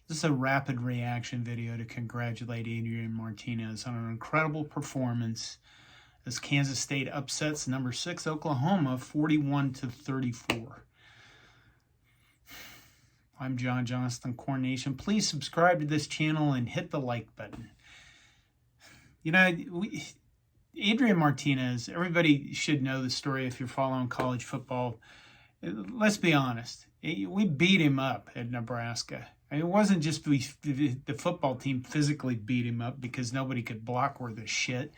This is a rapid reaction video to congratulate Adrian Martinez on an incredible performance as Kansas State upsets number 6 Oklahoma 41-34. I'm John Johnston, Corn Nation. Please subscribe to this channel and hit the like button. You know, Adrian Martinez, everybody should know the story if you're following college football. Let's be honest. We beat him up at Nebraska. I mean, it wasn't just the football team physically beat him up because nobody could block worth a shit.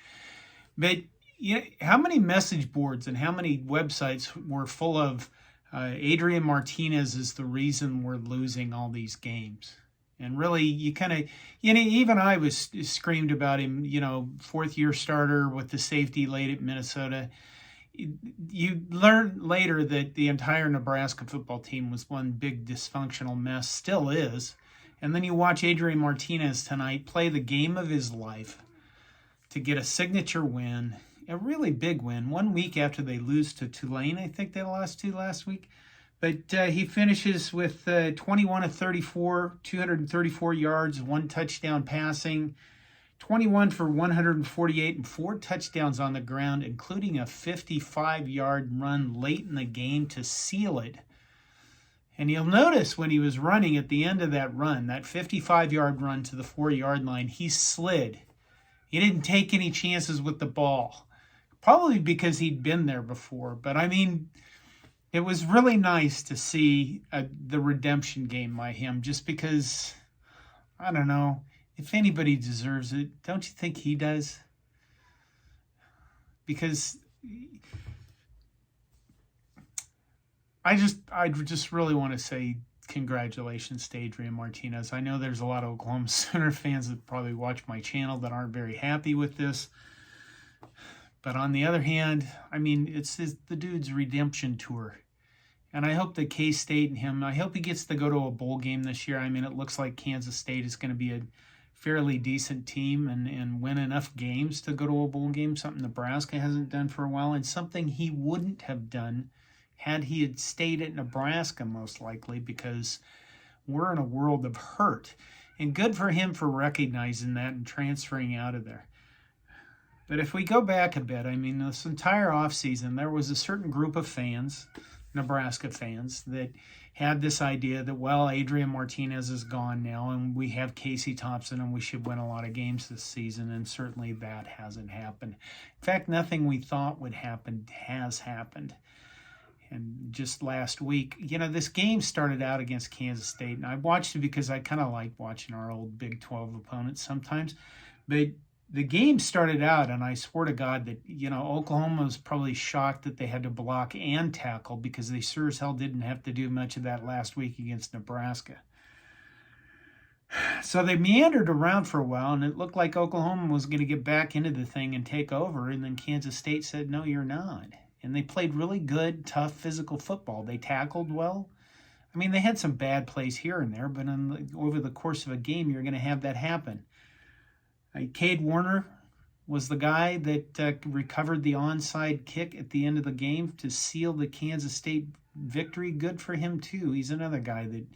But you know, how many message boards and how many websites were full of Adrian Martinez is the reason we're losing all these games? And really, you kind of, you know, even I was screamed about him, you know, fourth-year starter with the safety late at Minnesota. You learn later that the entire Nebraska football team was one big dysfunctional mess, still is. And then you watch Adrian Martinez tonight play the game of his life to get a signature win, a really big win, 1 week after they lose to Tulane. I think they lost to last week. But he finishes with 21 of 34, 234 yards, 1 touchdown passing, 21 for 148 and 4 touchdowns on the ground, including a 55-yard run late in the game to seal it. And you'll notice when he was running at the end of that run, that 55-yard run to the 4-yard line, he slid. He didn't take any chances with the ball, probably because he'd been there before. But I mean, it was really nice to see the redemption game by him, just because, I don't know, if anybody deserves it, don't you think he does? Because I just really want to say congratulations to Adrian Martinez. I know there's a lot of Oklahoma Sooner fans that probably watch my channel that aren't very happy with this. But on the other hand, I mean, it's the dude's redemption tour. And I hope that K-State and him, I hope he gets to go to a bowl game this year. I mean, it looks like Kansas State is going to be a fairly decent team and win enough games to go to a bowl game, something Nebraska hasn't done for a while, and something he wouldn't have done had he had stayed at Nebraska, most likely, because we're in a world of hurt. And good for him for recognizing that and transferring out of there. But if we go back a bit, I mean, this entire offseason, there was a certain group of fans, Nebraska fans, that had this idea that, well, Adrian Martinez is gone now and we have Casey Thompson and we should win a lot of games this season, and certainly that hasn't happened. In fact, nothing we thought would happen has happened. And just last week, you know, this game started out against Kansas State, and I watched it because I kind of like watching our old Big 12 opponents sometimes. But the game started out, and I swear to God that, you know, Oklahoma was probably shocked that they had to block and tackle, because they sure as hell didn't have to do much of that last week against Nebraska. So they meandered around for a while, and it looked like Oklahoma was going to get back into the thing and take over, and then Kansas State said, no, you're not. And they played really good, tough, physical football. They tackled well. I mean, they had some bad plays here and there, but over the course of a game, you're going to have that happen. Cade Warner was the guy that recovered the onside kick at the end of the game to seal the Kansas State victory. Good for him, too. He's another guy that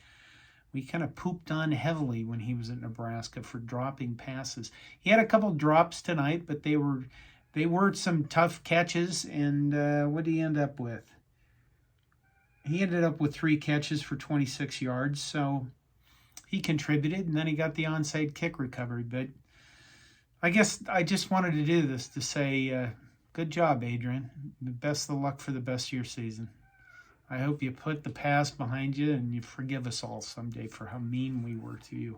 we kind of pooped on heavily when he was at Nebraska for dropping passes. He had a couple drops tonight, but they were some tough catches, and what did he end up with? He ended up with 3 catches for 26 yards, so he contributed, and then he got the onside kick recovery. But I guess I just wanted to do this to say, good job, Adrian. Best of luck for the best of your season. I hope you put the past behind you and you forgive us all someday for how mean we were to you,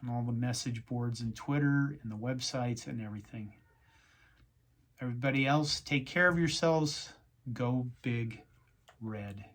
and all the message boards and Twitter and the websites and everything. Everybody else, take care of yourselves. Go Big Red.